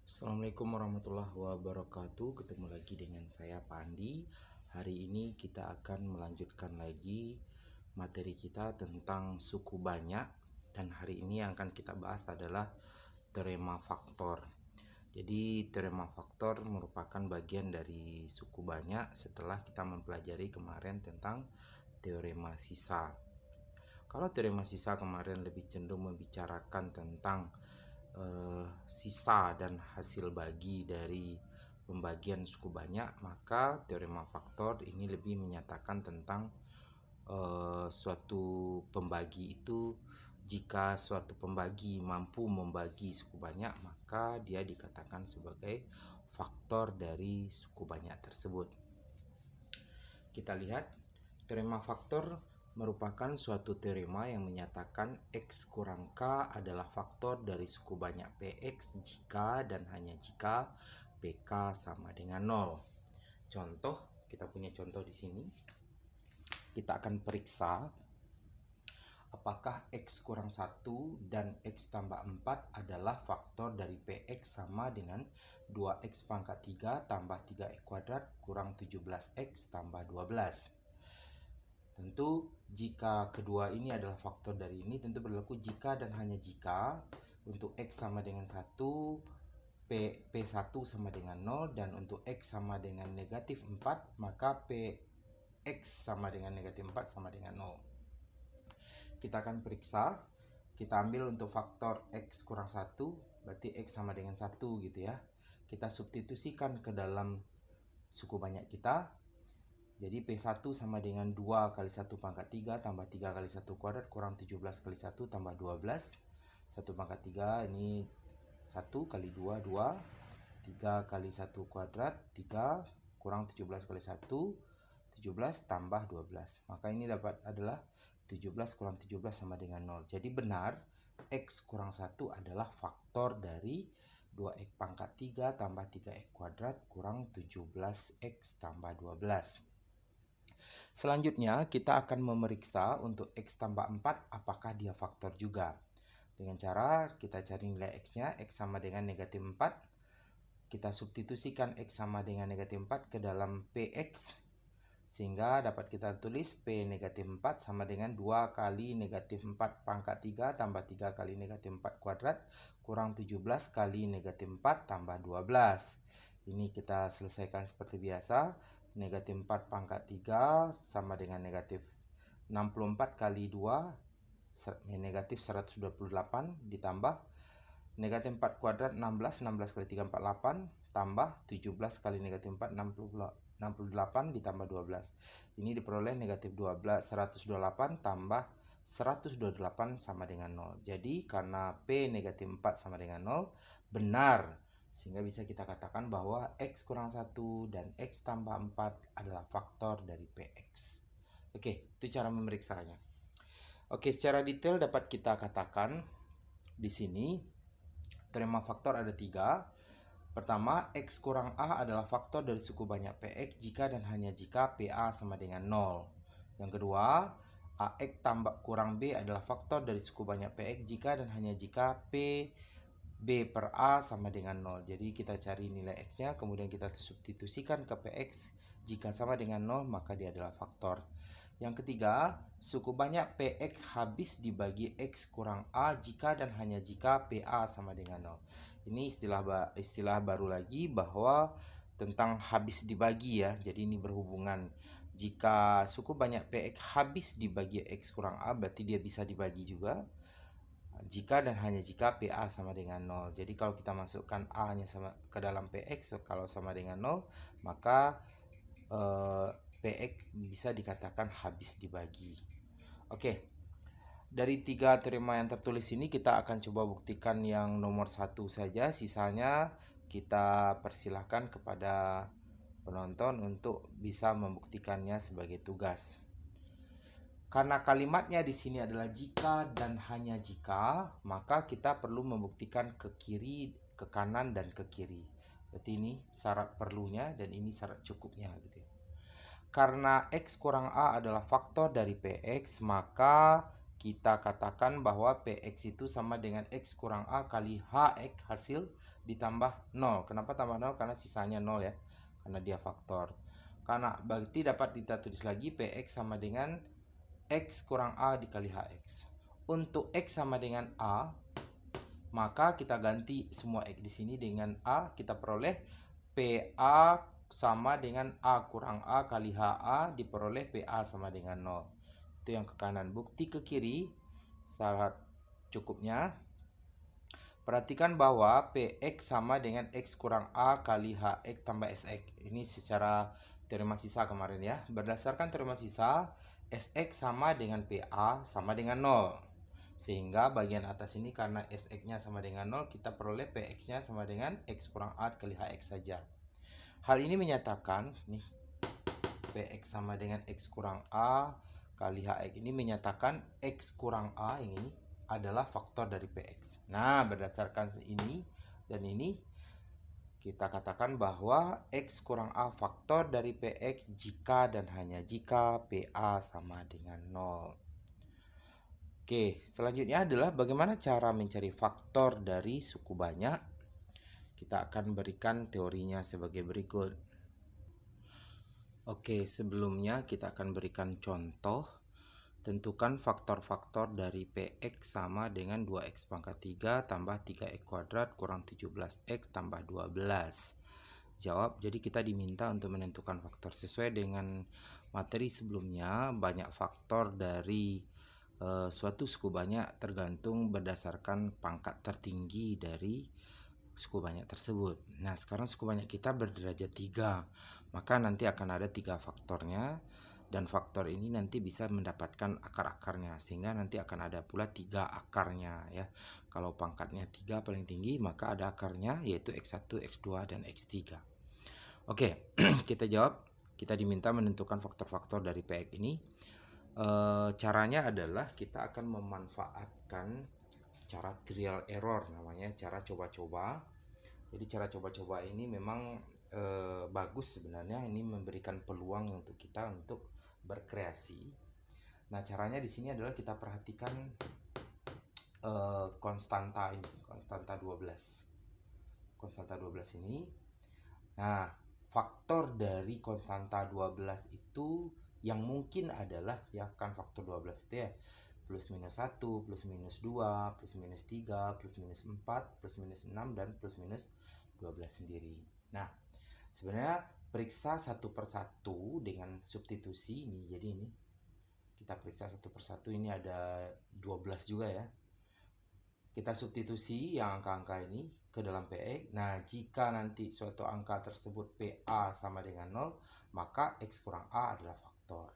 Assalamualaikum warahmatullahi wabarakatuh. Ketemu lagi dengan saya Pandi. Hari ini kita akan melanjutkan lagi materi kita tentang suku banyak. Dan hari ini yang akan kita bahas adalah teorema faktor. Jadi teorema faktor merupakan bagian dari suku banyak setelah kita mempelajari kemarin tentang teorema sisa. Kalau teorema sisa kemarin lebih cenderung membicarakan tentang sisa dan hasil bagi dari pembagian suku banyak, maka teorema faktor ini lebih menyatakan tentang suatu pembagi itu, jika suatu pembagi mampu membagi suku banyak, maka dia dikatakan sebagai faktor dari suku banyak tersebut. Kita lihat teorema faktor merupakan suatu teorema yang menyatakan X kurang K adalah faktor dari suku banyak PX jika dan hanya jika PK sama dengan 0. Contoh, kita punya contoh di sini. Kita akan periksa apakah X kurang 1 dan X tambah 4 adalah faktor dari PX sama dengan 2X pangkat 3 tambah 3X kuadrat kurang 17X tambah 12. Tentu jika kedua ini adalah faktor dari ini, tentu berlaku jika dan hanya jika untuk X sama dengan 1, P1 sama dengan 0, dan untuk X sama dengan negatif 4, maka PX sama dengan negatif 4 sama dengan 0. Kita akan periksa, kita ambil untuk faktor X kurang 1, berarti X sama dengan 1 gitu ya. Kita substitusikan ke dalam suku banyak kita. Jadi P1 sama dengan 2 kali 1 pangkat 3 tambah 3 kali 1 kuadrat kurang 17 kali 1 tambah 12. 1 pangkat 3 ini 1 kali 2, 2. 3 kali 1 kuadrat, 3 kurang 17 kali 1, 17 tambah 12. Maka ini dapat adalah 17 kurang 17 sama dengan 0. Jadi benar X kurang 1 adalah faktor dari 2X pangkat 3 tambah 3X kuadrat kurang 17X tambah 12. Selanjutnya kita akan memeriksa untuk X tambah 4 apakah dia faktor juga. Dengan cara kita cari nilai X-nya, X sama dengan negatif 4. Kita substitusikan X sama dengan negatif 4 ke dalam PX. Sehingga dapat kita tulis P negatif 4 sama dengan 2 kali negatif 4 pangkat 3 tambah 3 kali negatif 4 kuadrat kurang 17 kali negatif 4 tambah 12. Ini kita selesaikan seperti biasa. Negatif 4 pangkat 3 sama dengan negatif 64 kali 2 negatif 128 ditambah negatif 4 kuadrat 16 kali 3 48 tambah 17 kali negatif 4 68 ditambah 12. Ini diperoleh negatif 12 128 tambah 128 sama dengan 0. Jadi karena P negatif 4 sama dengan 0 benar, sehingga bisa kita katakan bahwa X kurang 1 dan X tambah 4 adalah faktor dari PX. Oke, itu cara memeriksanya. Oke, secara detail dapat kita katakan di sini teorema faktor ada 3. Pertama, X kurang A adalah faktor dari suku banyak PX jika dan hanya jika PA sama dengan 0. Yang kedua, AX tambah kurang B adalah faktor dari suku banyak PX jika dan hanya jika P B per A sama dengan 0. Jadi kita cari nilai X-nya, kemudian kita substitusikan ke PX. Jika sama dengan 0, maka dia adalah faktor. Yang ketiga, suku banyak PX habis dibagi X kurang A jika dan hanya jika PA sama dengan 0. Ini istilah baru lagi bahwa tentang habis dibagi ya. Jadi ini berhubungan. Jika suku banyak PX habis dibagi X kurang A, berarti dia bisa dibagi juga jika dan hanya jika PA sama dengan 0. Jadi kalau kita masukkan A nya sama ke dalam PX, kalau sama dengan 0, maka PX bisa dikatakan habis dibagi. Oke, dari 3 teorema yang tertulis ini kita akan coba buktikan yang nomor 1 saja. Sisanya kita persilahkan kepada penonton untuk bisa membuktikannya sebagai tugas. Karena kalimatnya di sini adalah jika dan hanya jika, maka kita perlu membuktikan ke kiri, ke kanan, dan ke kiri. Berarti ini syarat perlunya dan ini syarat cukupnya gitu ya. Karena X kurang A adalah faktor dari PX, maka kita katakan bahwa Px itu sama dengan X kurang A kali Hx hasil ditambah 0. Kenapa tambah 0? Karena sisanya 0 ya, karena dia faktor. Karena berarti dapat kita tulis lagi Px sama dengan X kurang A dikali Hx. Untuk X sama dengan A, maka kita ganti semua X di sini dengan A, kita peroleh PA sama dengan A kurang A kali HA, diperoleh PA sama dengan 0. Itu yang ke kanan. Bukti ke kiri, syarat cukupnya. Perhatikan bahwa Px sama dengan X kurang A kali Hx tambah Sx. Ini secara teorema sisa kemarin ya. Berdasarkan teorema sisa, Sx sama dengan PA sama dengan 0. Sehingga bagian atas ini karena Sx-nya sama dengan 0, kita peroleh Px-nya sama dengan X kurang A kali Hx saja. Hal ini menyatakan nih, Px sama dengan X kurang A kali Hx ini menyatakan X kurang A ini adalah faktor dari Px. Nah, berdasarkan ini dan ini, kita katakan bahwa X kurang A faktor dari Px jika dan hanya jika PA sama dengan 0. Oke, selanjutnya adalah bagaimana cara mencari faktor dari suku banyak. Kita akan berikan teorinya sebagai berikut. Oke, sebelumnya kita akan berikan contoh. Tentukan faktor-faktor dari Px sama dengan 2x pangkat 3 tambah 3x kuadrat kurang 17x tambah 12. Jawab, jadi kita diminta untuk menentukan faktor. Sesuai dengan materi sebelumnya, banyak faktor dari suatu suku banyak tergantung berdasarkan pangkat tertinggi dari suku banyak tersebut. Nah, sekarang suku banyak kita berderajat 3, maka nanti akan ada 3 faktornya. Dan faktor ini nanti bisa mendapatkan akar-akarnya, sehingga nanti akan ada pula 3 akarnya ya. Kalau pangkatnya 3 paling tinggi, maka ada akarnya yaitu X1, X2, dan X3. Oke, kita jawab. Kita diminta menentukan faktor-faktor dari PX ini. Caranya adalah kita akan memanfaatkan cara trial error, namanya cara coba-coba. Jadi cara coba-coba ini memang bagus sebenarnya, ini memberikan peluang untuk kita untuk berkreasi. Nah, caranya di sini adalah kita perhatikan konstanta ini, konstanta 12. Konstanta 12 ini. Nah, faktor dari konstanta 12 itu yang mungkin adalah ya kan faktor 12 itu ya plus minus 1, plus minus 2, plus minus 3, plus minus 4, plus minus 6, dan plus minus 12 sendiri. Nah, sebenarnya periksa satu persatu dengan substitusi ini. Jadi ini kita periksa satu persatu, ini ada 12 juga ya. Kita substitusi yang angka-angka ini ke dalam PX. Nah, jika nanti suatu angka tersebut PA sama dengan 0, maka X kurang A adalah faktor.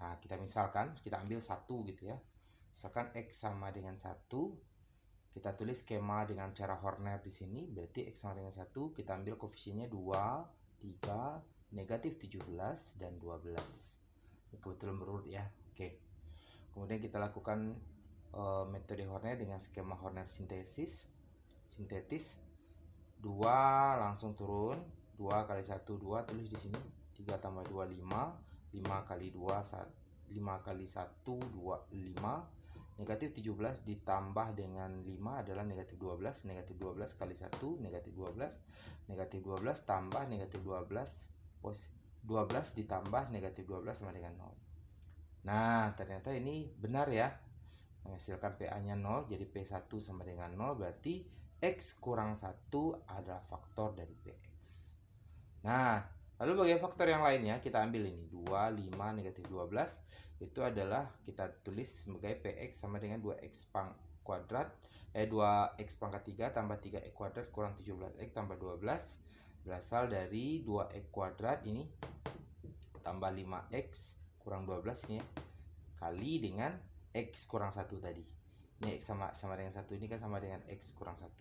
Nah, kita misalkan, kita ambil 1 gitu ya. Misalkan X sama dengan 1, kita tulis skema dengan cara Horner di sini. Berarti X sama dengan 1, kita ambil koefisiennya 2, 3, negatif 17, dan 12. Ini kebetulan berurut ya. Oke. Kemudian kita lakukan metode Horner dengan skema Horner sintetis. 2 langsung turun. 2 kali 1, 2, tulis di sini. 3 tambah 2, 5. 5 kali 2, 5 kali 1, 2, 5. Negatif 17 ditambah dengan 5 adalah negatif 12. Negatif 12 kali 1, negatif 12. Negatif 12 tambah negatif 12. 12 ditambah negatif 12 sama dengan 0. Nah, ternyata ini benar ya. Menghasilkan PA-nya 0, jadi P1 sama dengan 0. Berarti X kurang 1 adalah faktor dari PX. Nah, lalu bagian faktor yang lainnya kita ambil ini 2, 5, negatif 12. Itu adalah kita tulis sebagai PX sama dengan 2x kuadrat 2x pangkat 3 tambah 3x kuadrat kurang 17x tambah 12, berasal dari 2x kuadrat ini tambah 5x kurang 12 ini ya, kali dengan x kurang 1 tadi. Ini x sama dengan 1, ini kan sama dengan x kurang 1.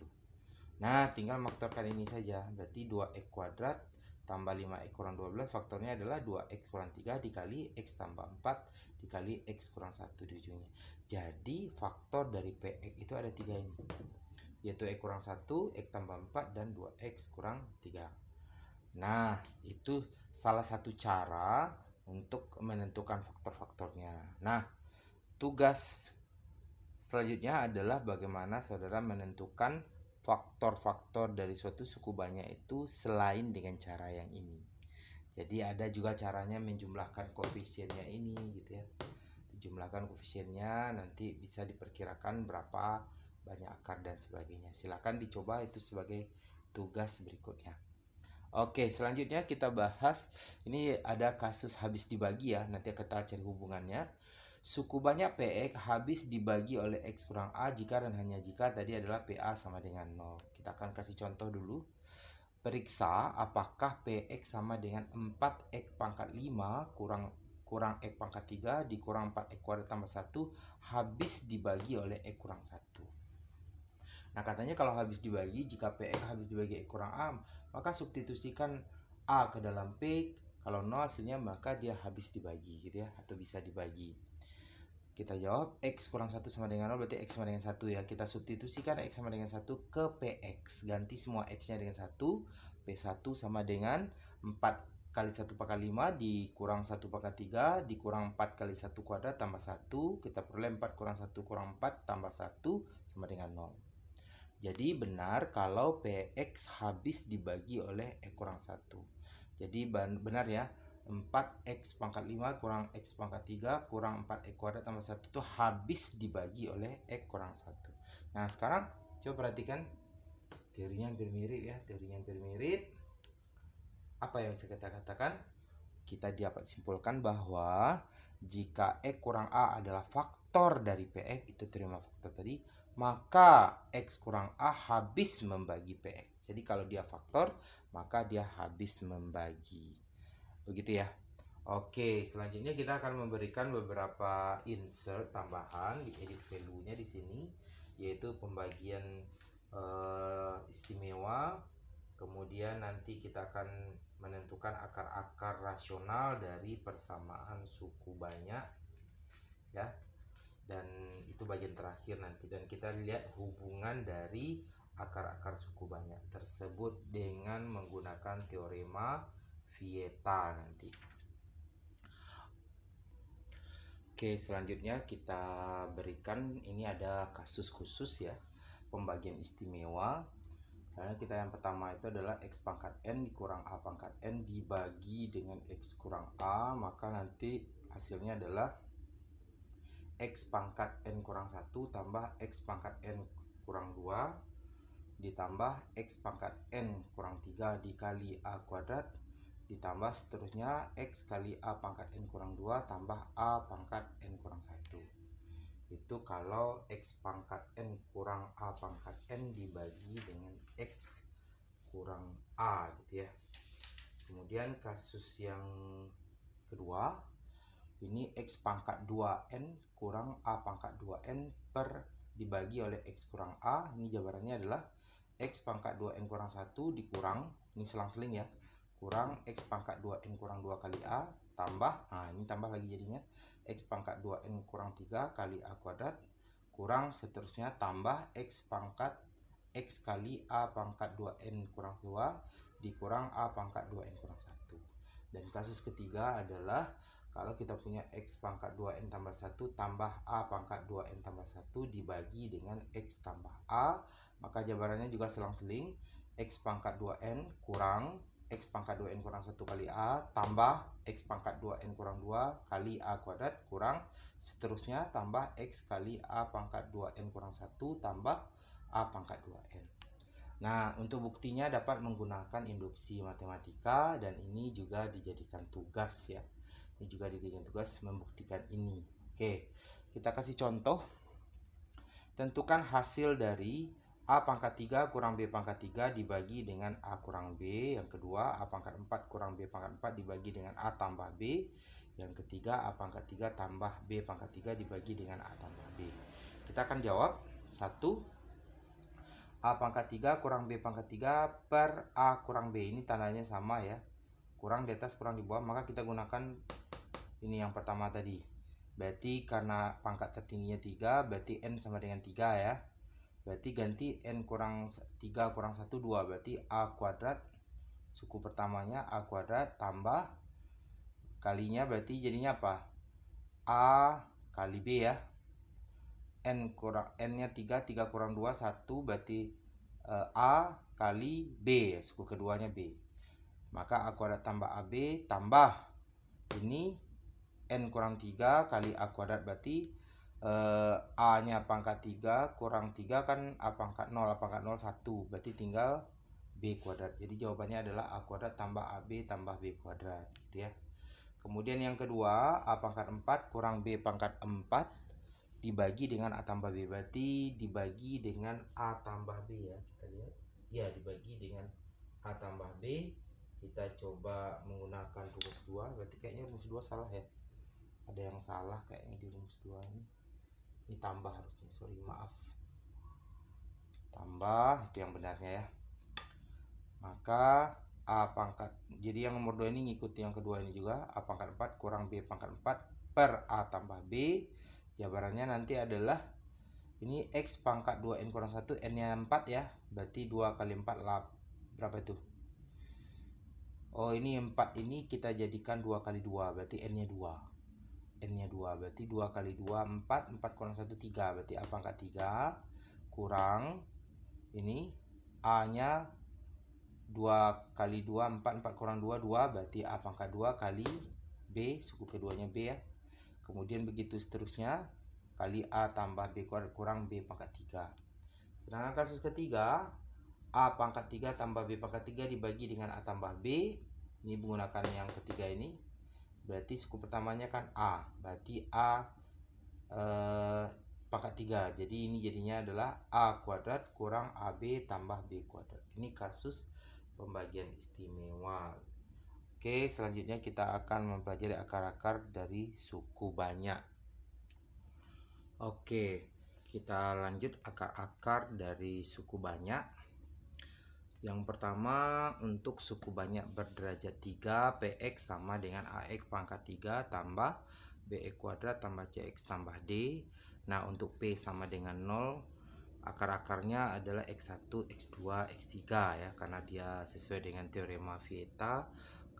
Nah, tinggal faktorkan ini saja. Berarti 2x kuadrat tambah 5x kurang 12, faktornya adalah 2x kurang 3 dikali x tambah 4 dikali x kurang 1 di ujungnya. Jadi faktor dari PX itu ada 3 ini, yaitu x kurang 1, x tambah 4, dan 2x kurang 3. Nah, itu salah satu cara untuk menentukan faktor-faktornya. Nah, tugas Selanjutnya adalah bagaimana saudara menentukan faktor-faktor dari suatu suku banyak itu selain dengan cara yang ini. Jadi ada juga caranya menjumlahkan koefisiennya ini gitu ya. Jumlahkan koefisiennya, nanti bisa diperkirakan berapa banyak akar dan sebagainya. Silakan dicoba itu sebagai tugas berikutnya. Oke, selanjutnya kita bahas, ini ada kasus habis dibagi ya, nanti kita cari hubungannya. Suku banyak PX habis dibagi oleh X kurang A jika dan hanya jika tadi adalah PA sama dengan 0. Kita akan kasih contoh dulu. Periksa apakah PX sama dengan 4X pangkat 5 kurang X pangkat 3 dikurang 4X kuadrat tambah 1 habis dibagi oleh X kurang 1. Nah katanya kalau habis dibagi, jika PX habis dibagi X kurang A, maka substitusikan A ke dalam P. Kalau 0 hasilnya maka dia habis dibagi gitu ya, atau bisa dibagi. Kita jawab X kurang 1 sama dengan 0, berarti X sama dengan 1 ya. Kita substitusikan X sama dengan 1 ke PX. Ganti semua X nya dengan 1. P1 sama dengan 4 kali 1 pangkat 5 dikurang 1 pangkat 3 dikurang 4 kali 1 kuadrat tambah 1. Kita peroleh 4 kurang 1 kurang 4 tambah 1 sama dengan 0. Jadi benar kalau PX habis dibagi oleh X kurang 1. Jadi benar ya, 4X pangkat 5 kurang X pangkat 3 kurang 4X kuadrat tambah 1 itu habis dibagi oleh X kurang 1. Nah sekarang coba perhatikan, teorinya hampir mirip ya, teorinya hampir mirip. Apa yang bisa kita katakan? Kita dapat simpulkan bahwa jika X kurang A adalah faktor dari PX, itu terima faktor tadi, maka X kurang A habis membagi PX. Jadi kalau dia faktor, maka dia habis membagi. Begitu ya. Oke, selanjutnya kita akan memberikan beberapa insert tambahan di edit value-nya di sini, yaitu pembagian istimewa. Kemudian nanti kita akan menentukan akar-akar rasional dari persamaan suku banyak ya. Dan itu bagian terakhir nanti, dan kita lihat hubungan dari akar-akar suku banyak tersebut dengan menggunakan teorema Vieta nanti. Oke, selanjutnya kita berikan, ini ada kasus khusus ya, pembagian istimewa. Karena kita yang pertama itu adalah X pangkat N dikurang A pangkat N dibagi dengan X kurang A, maka nanti hasilnya adalah X pangkat N kurang 1 tambah X pangkat N kurang 2 ditambah X pangkat N kurang 3 dikali A kuadrat ditambah seterusnya X kali A pangkat N kurang 2 tambah A pangkat N kurang 1. Itu kalau X pangkat N kurang A pangkat N dibagi dengan X kurang A gitu ya. Kemudian kasus yang kedua, ini X pangkat 2N kurang A pangkat 2N per dibagi oleh X kurang A. Ini jabarannya adalah X pangkat 2N kurang 1 dikurang, ini selang-seling ya, kurang X pangkat 2N kurang 2 kali A tambah, nah ini tambah lagi jadinya X pangkat 2N kurang 3 kali A kuadrat kurang seterusnya tambah X pangkat X kali A pangkat 2N kurang 2 dikurang A pangkat 2N kurang 1. Dan kasus ketiga adalah kalau kita punya X pangkat 2N tambah 1 tambah A pangkat 2N tambah 1 dibagi dengan X tambah A, maka jabarannya juga selang-seling, X pangkat 2N kurang X pangkat 2N kurang 1 kali A tambah X pangkat 2N kurang 2 kali A kuadrat kurang seterusnya tambah X kali A pangkat 2N kurang 1 tambah A pangkat 2N. Nah, untuk buktinya dapat menggunakan induksi matematika, dan ini juga dijadikan tugas ya. Ini juga dijadikan tugas membuktikan ini. Oke, kita kasih contoh. Tentukan hasil dari A pangkat 3 kurang B pangkat 3 dibagi dengan A kurang B. Yang kedua, A pangkat 4 kurang B pangkat 4 dibagi dengan A tambah B. Yang ketiga, A pangkat 3 tambah B pangkat 3 dibagi dengan A tambah B. Kita akan jawab. 1. A pangkat 3 kurang B pangkat 3 per A kurang B. Ini tandanya sama ya. Kurang di atas, kurang di bawah. Maka kita gunakan ini yang pertama tadi. Berarti karena pangkat tertingginya 3, berarti N sama dengan 3 ya. Berarti ganti N kurang 3 kurang 1, 2. Berarti A kuadrat, suku pertamanya A kuadrat tambah kalinya, berarti jadinya apa? A kali B ya. N-nya 3, 3 kurang 2, 1, berarti A kali B, suku keduanya B. Maka A kuadrat tambah AB tambah ini N kurang 3 kali A kuadrat, berarti A nya pangkat 3 kurang 3 kan A pangkat 0, A pangkat 0 1, berarti tinggal B kuadrat. Jadi jawabannya adalah A kuadrat tambah AB tambah B kuadrat gitu ya. Kemudian yang kedua, A pangkat 4 kurang B pangkat 4 dibagi dengan A tambah B, berarti dibagi dengan A tambah B ya. Kita lihat ya, dibagi dengan A tambah B. Kita coba menggunakan rumus 2, berarti kayaknya rumus 2 salah ya, ada yang salah kayaknya di rumus 2 ini tambah harusnya, sorry, maaf, tambah itu yang benarnya ya. Maka A pangkat, jadi yang nomor 2 ini ngikuti yang kedua ini juga, A pangkat 4 kurang B pangkat 4 per A tambah B. Jabarannya nanti adalah ini X pangkat 2 N kurang 1, N nya 4 ya, berarti 2 kali 4 berapa itu? Oh, ini 4 ini kita jadikan 2 kali 2, berarti N nya 2. N nya 2, berarti 2 kali 2 4, 4 kurang 1 3, berarti A pangkat 3 kurang ini A nya 2 kali 2 4, 4 kurang 2 2, berarti A pangkat 2 kali B, suku keduanya B ya. Kemudian begitu seterusnya kali A tambah B kuadrat kurang B pangkat 3. Sedangkan kasus ketiga, A pangkat 3 tambah B pangkat 3 dibagi dengan A tambah B. Ini menggunakan yang ketiga ini, berarti suku pertamanya kan A, berarti A pangkat 3. Jadi ini jadinya adalah A kuadrat kurang AB tambah B kuadrat. Ini kasus pembagian istimewa. Oke, selanjutnya kita akan mempelajari akar-akar dari suku banyak. Oke, kita lanjut akar-akar dari suku banyak. Yang pertama, untuk suku banyak berderajat 3, PX sama dengan AX pangkat 3 tambah BX kuadrat tambah CX tambah D. Nah, untuk P sama dengan 0, akar-akarnya adalah X1, X2, X3 ya, karena dia sesuai dengan teorema Vieta.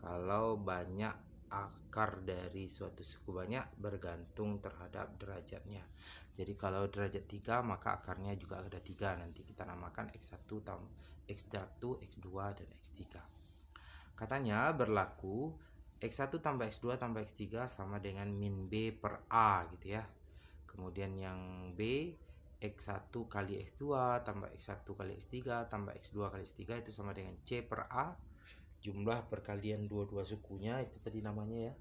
Kalau banyak akar dari suatu suku banyak bergantung terhadap derajatnya. Jadi kalau derajat 3 maka akarnya juga ada 3. Nanti kita namakan X1, X1, X2 dan X3. Katanya berlaku X1 tambah X2 tambah X3 sama dengan min B per A gitu ya. Kemudian yang B, X1 kali X2 tambah X1 kali X3 tambah X2 kali X3 itu sama dengan C per A, jumlah perkalian dua-dua sukunya itu tadi namanya ya.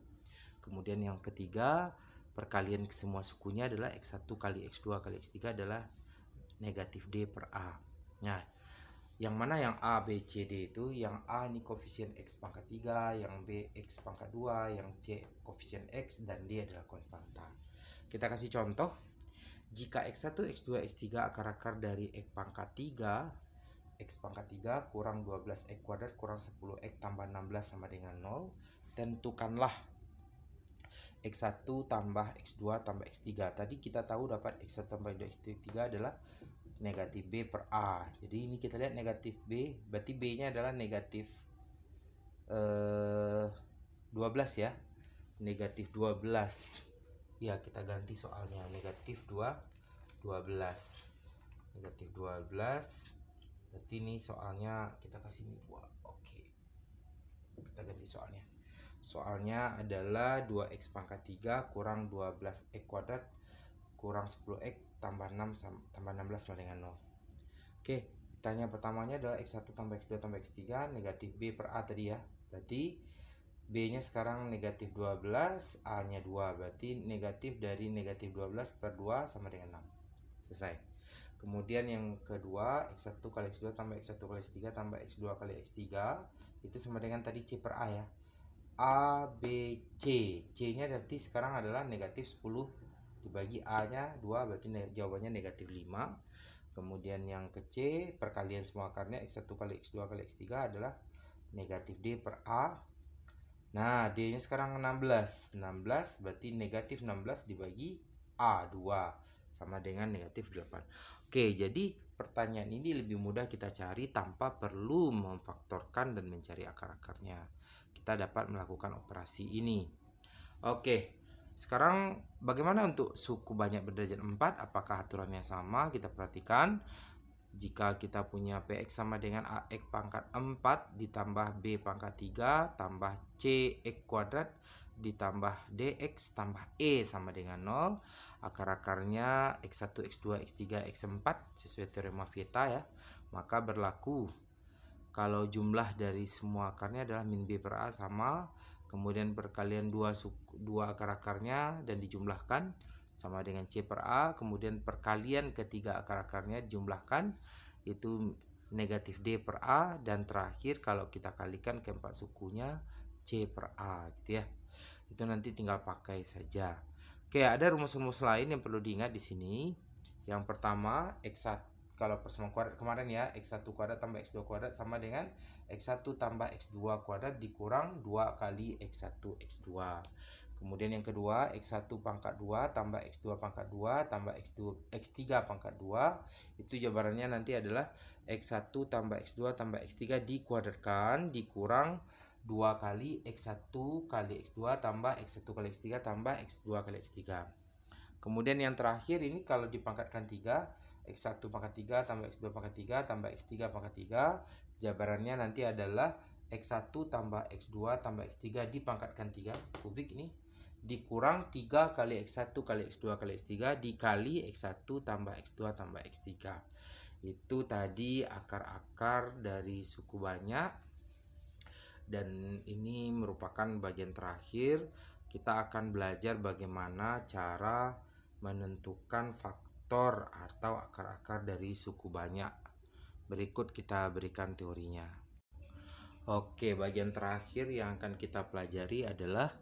Kemudian yang ketiga, perkalian ke semua sukunya adalah X1 kali X2 kali X3 adalah negatif D per A. Nah, yang mana yang A, B, C, D itu, yang A ini koefisien X pangkat 3, yang B X pangkat 2, yang C koefisien X, dan D adalah konstanta. Kita kasih contoh. Jika X1, X2, X3 akar-akar dari X pangkat 3, X pangkat 3 kurang 12 X kuadrat kurang 10 X tambah 16 sama dengan 0, tentukanlah X1 tambah X2 tambah X3. Tadi kita tahu dapat X1 tambah X3 adalah negatif B per A. Jadi ini kita lihat negatif B, berarti B nya adalah negatif 12 ya. Negatif 12. Ya, kita ganti soalnya negatif 12. Negatif 12. Berarti ini soalnya kita kasih ini 2. Oke. Kita ganti soalnya. Soalnya adalah 2x pangkat 3 kurang 12x kuadrat kurang 10x tambah 6 tambah 16 sama dengan 0. Oke, tanya pertamanya adalah x1 tambah x2 tambah x3 negatif B per A tadi ya. Berarti B nya sekarang negatif 12, A nya 2, berarti negatif dari negatif 12 per 2 sama dengan 6. Selesai. Kemudian yang kedua, x1 kali x2 tambah x1 kali x3 tambah x2 kali x3 itu sama dengan tadi C per A ya. A, B, C. C nya berarti sekarang adalah negatif 10 dibagi A nya 2, berarti jawabannya negatif 5. Kemudian yang ke C, perkalian semua akarnya x1 kali x2 kali x3 adalah negatif D per A. Nah, D nya sekarang 16. 16 berarti negatif 16 dibagi A 2 sama dengan negatif 8. Oke, jadi pertanyaan ini lebih mudah kita cari tanpa perlu memfaktorkan dan mencari akar-akarnya. Kita dapat melakukan operasi ini. Oke, Sekarang bagaimana untuk suku banyak berderajat 4? Apakah aturannya sama? Kita perhatikan. Jika kita punya Px sama dengan Ax pangkat 4 ditambah B pangkat 3 tambah Cx kuadrat ditambah Dx tambah E sama dengan 0, akar-akarnya X1, X2, X3, X4 sesuai teorema Vieta ya, maka berlaku kalau jumlah dari semua akarnya adalah min B per A sama, kemudian perkalian dua akar-akarnya dan dijumlahkan sama dengan C per A, kemudian perkalian ketiga akar-akarnya dijumlahkan itu negatif D per A, dan terakhir kalau kita kalikan keempat sukunya C per A gitu ya. Itu nanti tinggal pakai saja. Oke, ada rumus-rumus lain yang perlu diingat di sini. Yang pertama, X1 kalau persamaan kuadrat kemarin ya, X1 kuadrat tambah X2 kuadrat sama dengan X1 tambah X2 kuadrat dikurang 2 kali X1 X2. Kemudian yang kedua, X1 pangkat 2 tambah X2 pangkat 2 tambah X3 pangkat 2. Itu jabarannya nanti adalah X1 tambah X2 tambah X3 dikuadratkan dikurang 2 kali X1 kali X2 tambah X1 kali X3 tambah X2 kali X3. Kemudian yang terakhir ini kalau dipangkatkan 3, X1 pangkat 3 tambah X2 pangkat 3 tambah X3 pangkat 3, jabarannya nanti adalah X1 tambah X2 tambah X3 dipangkatkan 3 kubik ini dikurang 3 kali X1 kali X2 kali X3 dikali X1 tambah X2 tambah X3. Itu tadi akar-akar dari suku banyak, dan ini merupakan bagian terakhir. Kita akan belajar bagaimana cara menentukan faktor atau akar-akar dari suku banyak. Berikut kita berikan teorinya. Oke, bagian terakhir yang akan kita pelajari adalah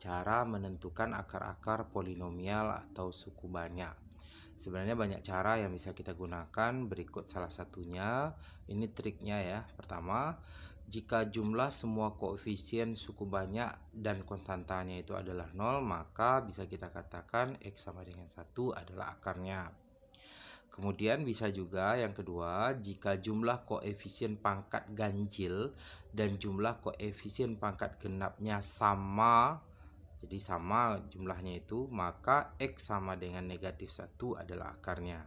cara menentukan akar-akar polinomial atau suku banyak. Sebenarnya banyak cara yang bisa kita gunakan, berikut salah satunya. Ini triknya ya. Pertama, jika jumlah semua koefisien suku banyak dan konstantanya itu adalah 0, maka bisa kita katakan X sama dengan 1 adalah akarnya. Kemudian bisa juga yang kedua, jika jumlah koefisien pangkat ganjil dan jumlah koefisien pangkat genapnya sama, jadi sama jumlahnya itu, maka X sama dengan negatif 1 adalah akarnya.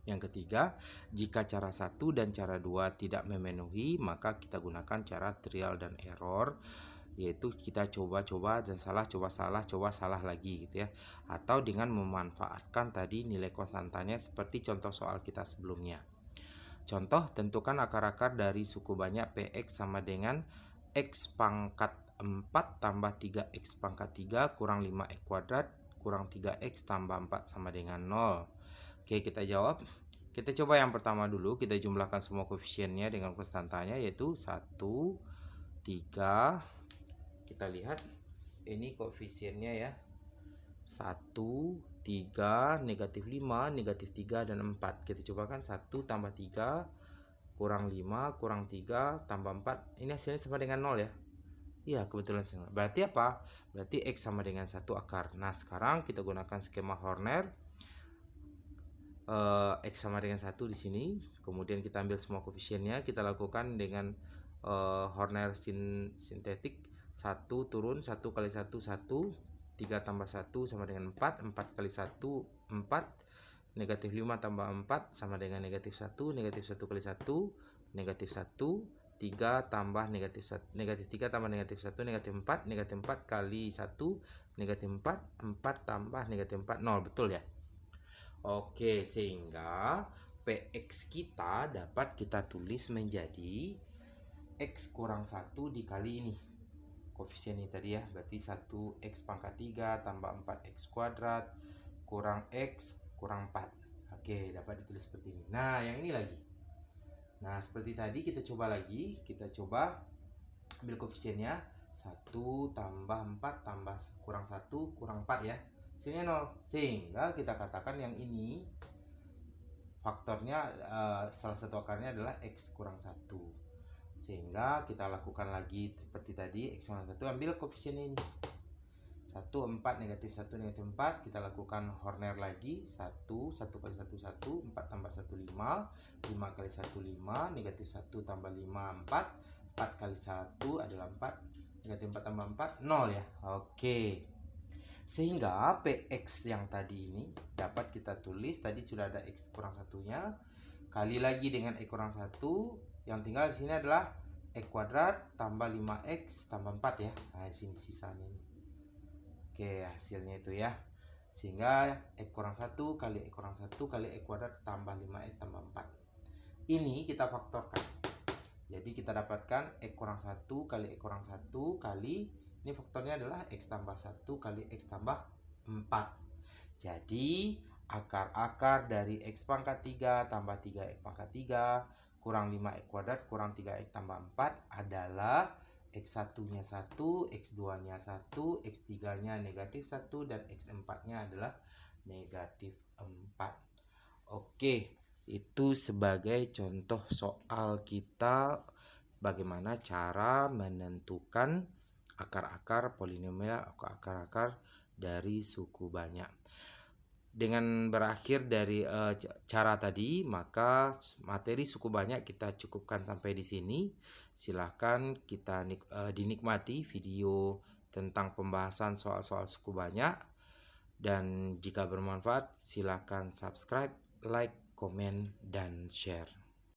Yang ketiga, jika cara 1 dan cara 2 tidak memenuhi, maka kita gunakan cara trial dan error, yaitu kita coba-coba dan salah, coba salah lagi gitu ya. Atau dengan memanfaatkan tadi nilai konstantanya seperti contoh soal kita sebelumnya. Contoh, tentukan akar-akar dari suku banyak Px sama dengan X pangkat 4 tambah 3X pangkat 3 kurang 5X kuadrat kurang 3X tambah 4 sama dengan 0. Oke, kita jawab. Kita coba yang pertama dulu, kita jumlahkan semua koefisiennya dengan konstantanya yaitu 1, 3. Kita lihat ini koefisiennya ya, 1, 3, negatif 5, negatif 3, dan 4. Kita cobakan 1 tambah 3 kurang 5 kurang 3 tambah 4. Ini hasilnya sama dengan 0 ya. Iya, kebetulan sama. Berarti apa? Berarti X sama dengan 1 akar. Nah, sekarang kita gunakan skema Horner. X sama dengan 1 di sini. Kemudian kita ambil semua koefisiennya, kita lakukan dengan Horner sintetik. 1 turun, 1 kali 1 1, 3 tambah 1 sama dengan 4, 4 kali 1 4, negatif 5 tambah 4 sama dengan negatif 1, negatif 1 kali 1 negatif 1, 3 tambah negatif 1, negatif 3 tambah negatif 1, negatif 4, negatif 4 kali 1 negatif 4, 4 tambah negatif 4, 0, betul ya. Oke, sehingga Px kita dapat kita tulis menjadi X kurang 1 dikali ini koefisien ini tadi ya, berarti 1X pangkat 3 tambah 4X kuadrat kurang X kurang 4. Oke, dapat ditulis seperti ini. Nah, yang ini lagi. Nah, seperti tadi kita coba lagi, kita coba ambil koefisiennya 1 tambah 4 tambah kurang 1 kurang 4 ya, hasilnya 0, sehingga kita katakan yang ini faktornya salah satu akarnya adalah X kurang 1. Sehingga kita lakukan lagi seperti tadi, X kurang 1, ambil koefisien ini 1, 4, negatif 1, negatif 4, kita lakukan Horner lagi 1, 1 kali 1, 1, 4 tambah 1, 5, 5 kali 1, 5, negatif 1 tambah 5, 4, 4 kali 1 adalah 4, negatif 4 tambah 4, 0 ya. Oke, Sehingga PX yang tadi ini dapat kita tulis, tadi sudah ada X kurang satunya, kali lagi dengan X kurang 1, yang tinggal di sini adalah X kuadrat tambah 5X tambah 4 ya. Nah, di sini sisanya ini. Oke, hasilnya itu ya. Sehingga X kurang 1 kali X kurang 1 kali X kuadrat tambah 5X tambah 4. Ini kita faktorkan. Jadi kita dapatkan X kurang 1 kali X kurang 1 kali, ini faktornya adalah X tambah 1 kali X tambah 4. Jadi akar-akar dari X pangkat 3 tambah 3X pangkat 3 kurang 5X kuadrat kurang 3X tambah 4 adalah X1 nya 1, X2 nya 1, X3 nya negatif 1, dan X4 nya adalah negatif 4. Oke, itu sebagai contoh soal kita bagaimana cara menentukan akar-akar polinomial atau akar-akar dari suku banyak. Dengan berakhir dari cara tadi, maka materi suku banyak kita cukupkan sampai di sini. Silahkan kita dinikmati video tentang pembahasan soal-soal suku banyak. Dan jika bermanfaat, silahkan subscribe, like, komen, dan share.